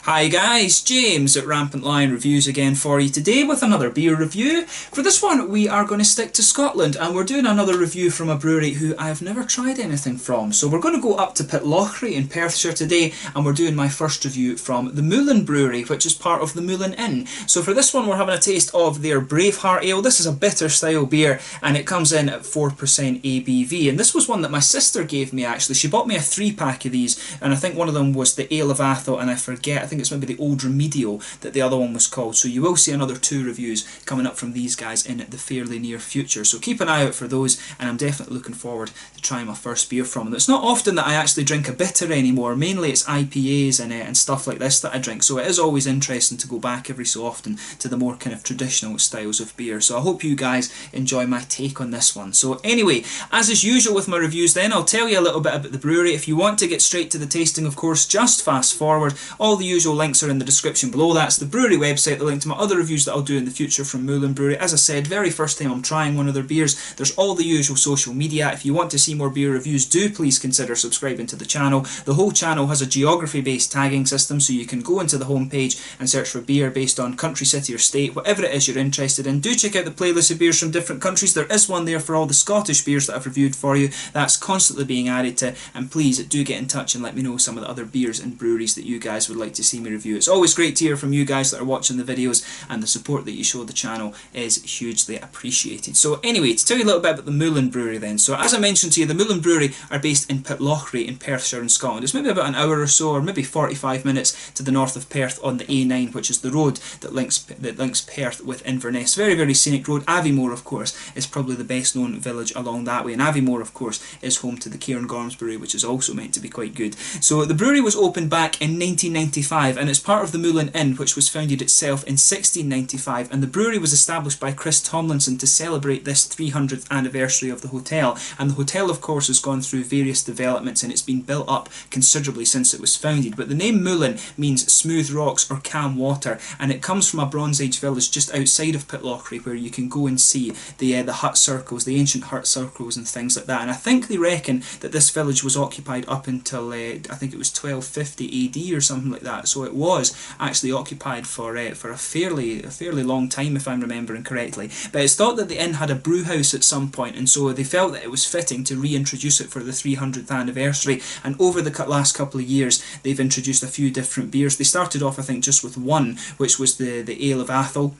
Hi guys, James at RampantLionReviews again for you today with another beer review. For this one we are going to stick to Scotland and we're doing another review from a brewery who I've never tried anything from. So we're going to go up to Pitlochry in Perthshire today and we're doing my first review from the Moulin Brewery, which is part of the Moulin Inn. So for this one we're having a taste of their Braveheart ale. This is a bitter style beer and it comes in at 4% ABV, and this was one that my sister gave me actually. She bought me a 3-pack of these and I think one of them was the Ale of Athol and I think it's maybe the Old Remedial that the other one was called. So you will see another 2 reviews coming up from these guys in the fairly near future. So keep an eye out for those, and I'm definitely looking forward to trying my first beer from them. It's not often that I actually drink a bitter anymore. Mainly it's IPAs and stuff like this that I drink. So it is always interesting to go back every so often to the more kind of traditional styles of beer. So I hope you guys enjoy my take on this one. So anyway, as is usual with my reviews then, I'll tell you a little bit about the brewery. If you want to get straight to the tasting, of course, just fast forward. All the usual links are in the description below. That's the brewery website, the link to my other reviews that I'll do in the future from Moulin Brewery. As I said, very first time I'm trying one of their beers. There's all the usual social media. If you want to see more beer reviews, do please consider subscribing to the channel. The whole channel has a geography based tagging system, so you can go into the homepage and search for beer based on country, city or state, whatever it is you're interested in. Do check out the playlist of beers from different countries. There is one there for all the Scottish beers that I've reviewed for you. That's constantly being added to, and please do get in touch and let me know some of the other beers and breweries that you guys would like to see me review. It's always great to hear from you guys that are watching the videos, and the support that you show the channel is hugely appreciated. So anyway, to tell you a little bit about the Moulin Brewery then. So as I mentioned to you, the Moulin Brewery are based in Pitlochry in Perthshire in Scotland. It's maybe about an hour or so, or maybe 45 minutes to the north of Perth on the A9, which is the road that links Perth with Inverness. Very, very scenic road. Aviemore, of course, is probably the best known village along that way, and Aviemore, of course, is home to the Cairngorms Brewery, which is also meant to be quite good. So the brewery was opened back in 1995 and it's part of the Moulin Inn, which was founded itself in 1695, and the brewery was established by Chris Tomlinson to celebrate this 300th anniversary of the hotel. And the hotel, of course, has gone through various developments and it's been built up considerably since it was founded. But the name Moulin means smooth rocks or calm water, and it comes from a Bronze Age village just outside of Pitlochry where you can go and see the hut circles, the ancient hut circles and things like that. And I think they reckon that this village was occupied up until I think it was 1250 AD or something like that. So it was actually occupied for a fairly long time, if I'm remembering correctly. But it's thought that the inn had a brew house at some point, and so they felt that it was fitting to reintroduce it for the 300th anniversary. And over the last couple of years, they've introduced a few different beers. They started off, I think, just with one, which was the Ale of Athol.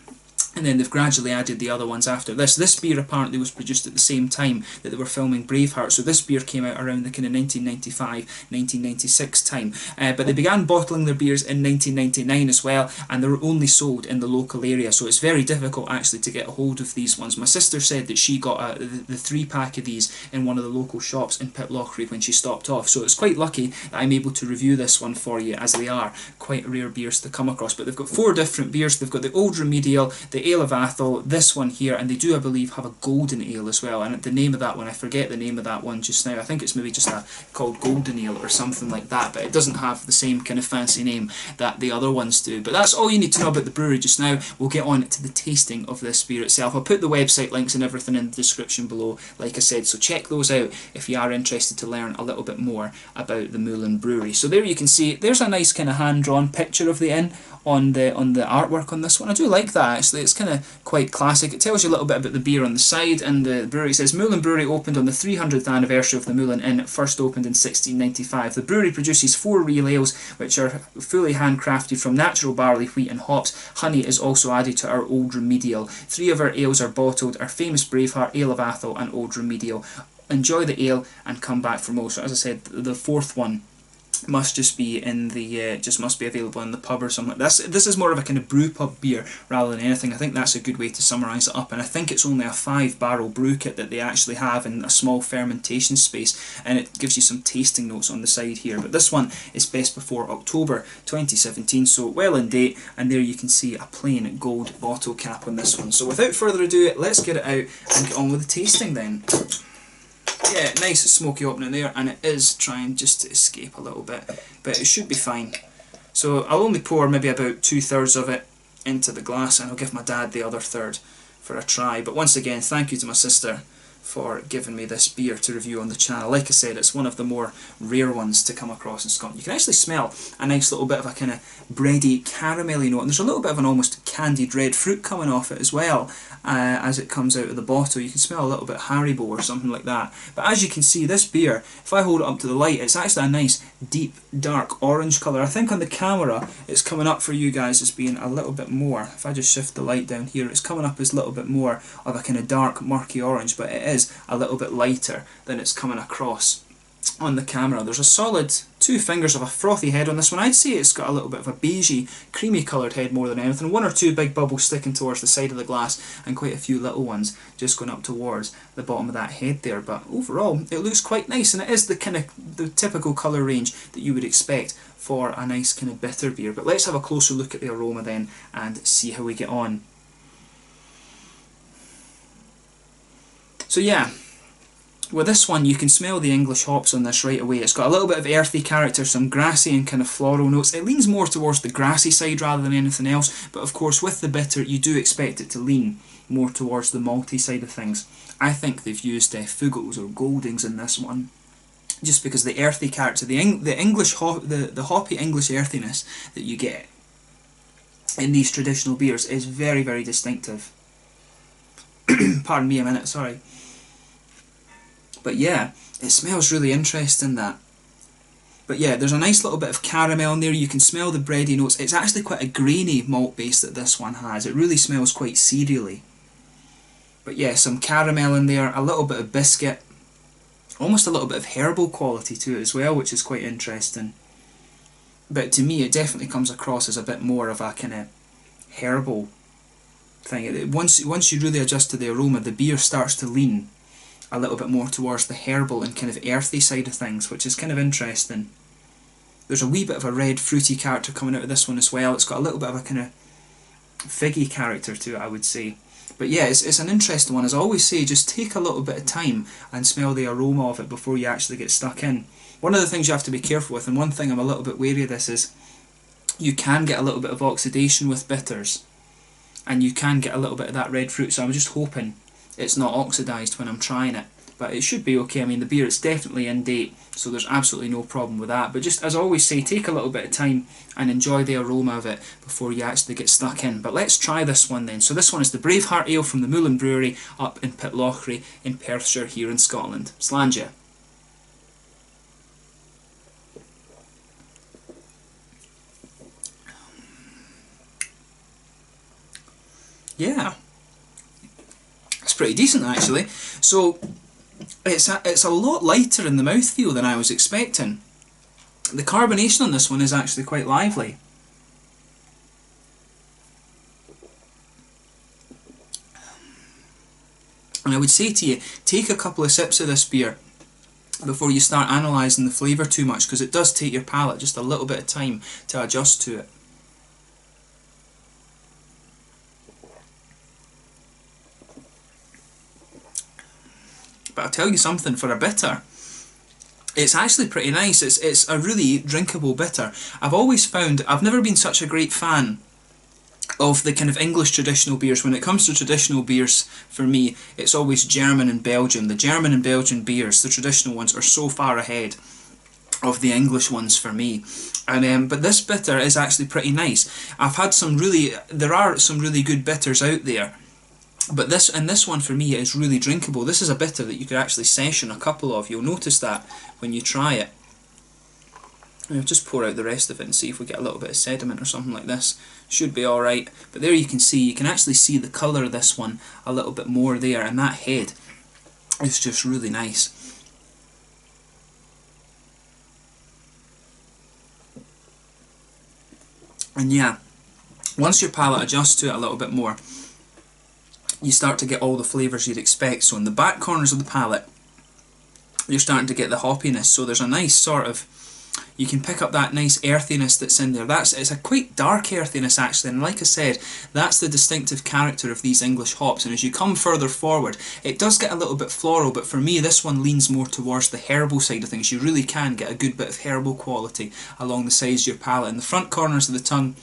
And then they've gradually added the other ones after this. This beer apparently was produced at the same time that they were filming Braveheart, so this beer came out around the kind of 1995, 1996 time. But they began bottling their beers in 1999 as well, and they were only sold in the local area, so it's very difficult actually to get a hold of these ones. My sister said that she got the 3-pack of these in one of the local shops in Pitlochry when she stopped off, so it's quite lucky that I'm able to review this one for you, as they are quite rare beers to come across. But they've got 4 different beers. They've got the Old Remedial, the Ale of Athol, this one here, and they do, I believe, have a golden ale as well. And the name of that one, I forget the name of that one just now. I think it's maybe just called golden ale or something like that, but it doesn't have the same kind of fancy name that the other ones do. But that's all you need to know about the brewery just now. We'll get on to the tasting of this beer itself. I'll put the website links and everything in the description below, like I said, so check those out if you are interested to learn a little bit more about the Moulin Brewery. So there you can see, there's a nice kind of hand-drawn picture of the inn on the artwork on this one. I do like that actually. It's kind of quite classic. It tells you a little bit about the beer on the side, and the brewery says Moulin Brewery opened on the 300th anniversary of the Moulin Inn. It first opened in 1695. The brewery produces 4 real ales which are fully handcrafted from natural barley, wheat and hops. Honey is also added to our Old Remedial. 3 of our ales are bottled: our famous Braveheart, Ale of Athol and Old Remedial. Enjoy the ale and come back for more. So as I said, the 4th one must just be in the must be available in the pub or something. This is more of a kind of brew pub beer rather than anything. I think that's a good way to summarise it up, and I think it's only a 5-barrel brew kit that they actually have in a small fermentation space, and it gives you some tasting notes on the side here. But this one is best before October 2017, so well in date, and there you can see a plain gold bottle cap on this one. So without further ado, let's get it out and get on with the tasting then. Yeah, nice smoky opening there, and it is trying just to escape a little bit, but it should be fine. So I'll only pour maybe about 2/3 of it into the glass, and I'll give my dad the other third for a try. But once again, thank you to my sister for giving me this beer to review on the channel. Like I said, it's one of the more rare ones to come across in Scotland. You can actually smell a nice little bit of a kind of bready, caramelly note, and there's a little bit of an almost candied red fruit coming off it as well as it comes out of the bottle. You can smell a little bit Haribo or something like that. But as you can see, this beer, if I hold it up to the light, it's actually a nice deep dark orange colour. I think on the camera it's coming up for you guys as being a little bit more. If I just shift the light down here, it's coming up as a little bit more of a kind of dark murky orange, but it is a little bit lighter than it's coming across on the camera. There's a solid 2 fingers of a frothy head on this one. I'd say it's got a little bit of a beigey, creamy coloured head more than anything. 1 or 2 big bubbles sticking towards the side of the glass, and quite a few little ones just going up towards the bottom of that head there. But overall, it looks quite nice, and it is the typical colour range that you would expect for a nice kind of bitter beer. But let's have a closer look at the aroma then and see how we get on. So yeah, with this one you can smell the English hops on this right away. It's got a little bit of earthy character, some grassy and kind of floral notes. It leans more towards the grassy side rather than anything else, but of course with the bitter you do expect it to lean more towards the malty side of things. I think they've used Fugels or Goldings in this one, just because the earthy character, the hoppy English earthiness that you get in these traditional beers is very, very distinctive. Pardon me a minute, sorry. But yeah, it smells really interesting, that. But yeah, there's a nice little bit of caramel in there. You can smell the bready notes. It's actually quite a grainy malt base that this one has. It really smells quite cereally. But yeah, some caramel in there, a little bit of biscuit, almost a little bit of herbal quality to it as well, which is quite interesting. But to me, it definitely comes across as a bit more of a kind of herbal thing. Once you really adjust to the aroma, the beer starts to lean a little bit more towards the herbal and kind of earthy side of things, which is kind of interesting. There's a wee bit of a red fruity character coming out of this one as well. It's got a little bit of a kind of figgy character to it, I would say. But yeah, it's an interesting one. As I always say, just take a little bit of time and smell the aroma of it before you actually get stuck in. One of the things you have to be careful with, and one thing I'm a little bit wary of this, is you can get a little bit of oxidation with bitters, and you can get a little bit of that red fruit, so I'm just hoping it's not oxidised when I'm trying it. But it should be okay. I mean, the beer is definitely in date, so there's absolutely no problem with that. But just as I always say, take a little bit of time and enjoy the aroma of it before you actually get stuck in. But let's try this one then. So this one is the Braveheart Ale from the Moulin Brewery up in Pitlochry in Perthshire here in Scotland. Slàinte. Yeah, it's pretty decent actually. So it's a lot lighter in the mouthfeel than I was expecting. The carbonation on this one is actually quite lively. And I would say to you, take a couple of sips of this beer before you start analysing the flavour too much, because it does take your palate just a little bit of time to adjust to it. But I'll tell you something, for a bitter, it's actually pretty nice. It's a really drinkable bitter. I've always found, I've never been such a great fan of the kind of English traditional beers. When it comes to traditional beers, for me, it's always German and Belgian. The German and Belgian beers, the traditional ones, are so far ahead of the English ones for me. And but this bitter is actually pretty nice. There are some really good bitters out there. But this one for me is really drinkable. This is a bitter that you could actually session a couple of. You'll notice that when you try it. We'll just pour out the rest of it and see if we get a little bit of sediment or something like this. Should be alright. But there you can actually see the colour of this one a little bit more there, and that head is just really nice. And yeah, once your palate adjusts to it a little bit more, you start to get all the flavours you'd expect. So in the back corners of the palate, you're starting to get the hoppiness. So there's a nice sort of, you can pick up that nice earthiness that's in there. It's a quite dark earthiness actually, and like I said, that's the distinctive character of these English hops. And as you come further forward, it does get a little bit floral, but for me this one leans more towards the herbal side of things. You really can get a good bit of herbal quality along the sides of your palate. In the front corners of the tongue,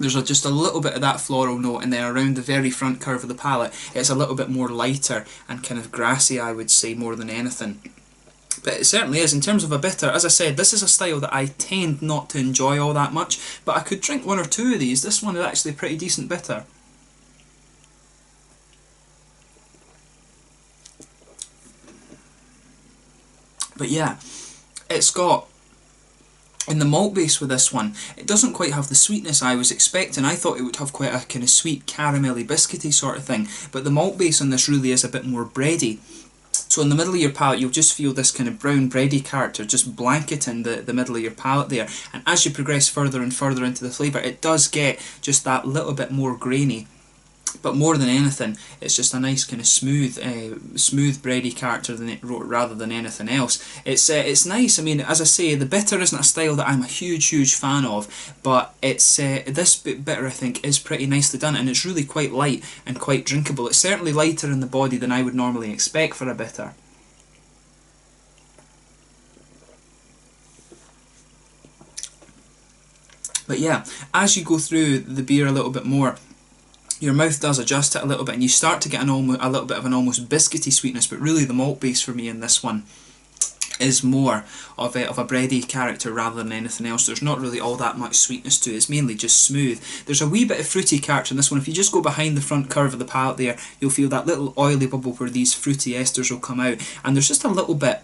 there's just a little bit of that floral note, and then around the very front curve of the palate it's a little bit more lighter and kind of grassy, I would say, more than anything. But it certainly is. In terms of a bitter, as I said, this is a style that I tend not to enjoy all that much, but I could drink one or two of these. This one is actually pretty decent bitter. But yeah, it's got, in the malt base with this one, it doesn't quite have the sweetness I was expecting. I thought it would have quite a kind of sweet, caramelly, biscuity sort of thing, but the malt base on this really is a bit more bready. So in the middle of your palate, you'll just feel this kind of brown bready character just blanketing the middle of your palate there. And as you progress further and further into the flavour, it does get just that little bit more grainy. But more than anything, it's just a nice kind of smooth bready character rather than anything else. It's nice. I mean, as I say, the bitter isn't a style that I'm a huge fan of, but it's this bitter, I think, is pretty nicely done, and it's really quite light and quite drinkable. It's certainly lighter in the body than I would normally expect for a bitter. But yeah, as you go through the beer a little bit more, your mouth does adjust it a little bit, and you start to get a little bit of an almost biscuity sweetness. But really, the malt base for me in this one is more of a bready character rather than anything else. There's not really all that much sweetness to it. It's mainly just smooth. There's a wee bit of fruity character in this one. If you just go behind the front curve of the palate there, you'll feel that little oily bubble where these fruity esters will come out, and there's just a little bit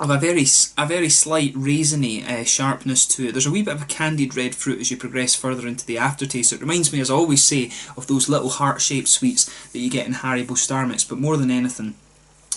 of a very slight raisiny sharpness to it. There's a wee bit of a candied red fruit as you progress further into the aftertaste. So it reminds me, as I always say, of those little heart-shaped sweets that you get in Haribo Star Mix. But more than anything,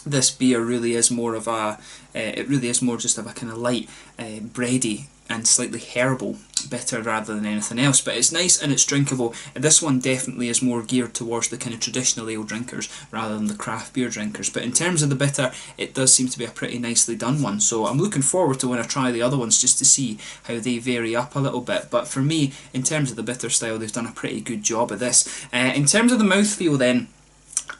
this beer really is more of a, it really is more just of a kind of light, bready and slightly herbal bitter rather than anything else. But it's nice and it's drinkable. This one definitely is more geared towards the kind of traditional ale drinkers rather than the craft beer drinkers. But in terms of the bitter, it does seem to be a pretty nicely done one. So I'm looking forward to when I try the other ones just to see how they vary up a little bit. But for me, in terms of the bitter style, they've done a pretty good job of this. In terms of the mouthfeel then,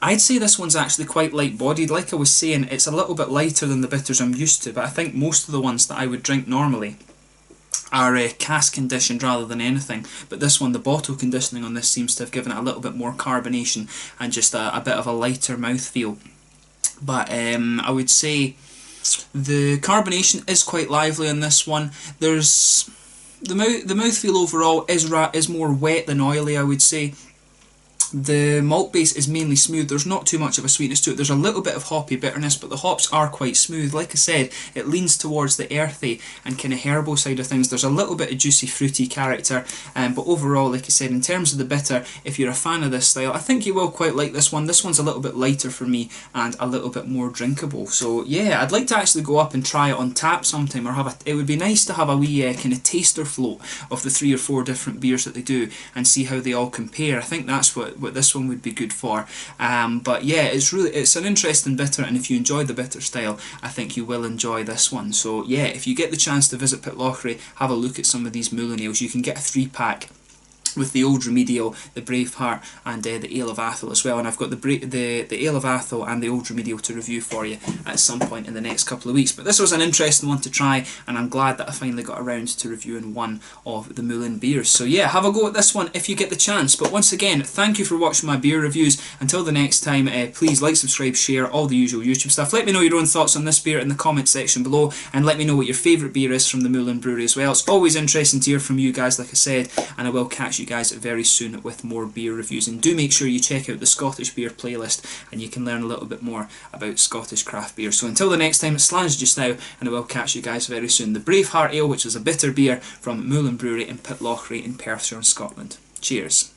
I'd say this one's actually quite light-bodied. Like I was saying, it's a little bit lighter than the bitters I'm used to, but I think most of the ones that I would drink normally are cask conditioned rather than anything. But this one, the bottle conditioning on this seems to have given it a little bit more carbonation and just a bit of a lighter mouthfeel. But I would say the carbonation is quite lively on this one. There's the mouthfeel overall is more wet than oily, I would say. The malt base is mainly smooth. There's not too much of a sweetness to it. There's a little bit of hoppy bitterness, but the hops are quite smooth. Like I said, it leans towards the earthy and kind of herbal side of things. There's a little bit of juicy fruity character, but overall, like I said, in terms of the bitter, if you're a fan of this style, I think you will quite like this one. This one's a little bit lighter for me and a little bit more drinkable. So yeah, I'd like to actually go up and try it on tap sometime, or it would be nice to have a wee kind of taster float of the 3 or 4 different beers that they do and see how they all compare. I think that's what this one would be good for. But yeah, it's an interesting bitter, and if you enjoy the bitter style, I think you will enjoy this one. So yeah, if you get the chance to visit Pitlochry, have a look at some of these Moulin ales. You can get a 3-pack with the Old Remedial, the Braveheart, and the Ale of Athol as well. And I've got the Ale of Athol and the Old Remedial to review for you at some point in the next couple of weeks. But this was an interesting one to try, and I'm glad that I finally got around to reviewing one of the Moulin beers. So yeah, have a go at this one if you get the chance. But once again, thank you for watching my beer reviews. Until the next time, please like, subscribe, share, all the usual YouTube stuff. Let me know your own thoughts on this beer in the comment section below, and let me know what your favourite beer is from the Moulin Brewery as well. It's always interesting to hear from you guys, like I said, and I will catch you guys very soon with more beer reviews. And do make sure you check out the Scottish beer playlist, and you can learn a little bit more about Scottish craft beer. So until the next time, it's Slans just now, and I will catch you guys very soon. The Braveheart Ale, which is a bitter beer from Moulin Brewery in Pitlochry in Perthshire in Scotland. Cheers.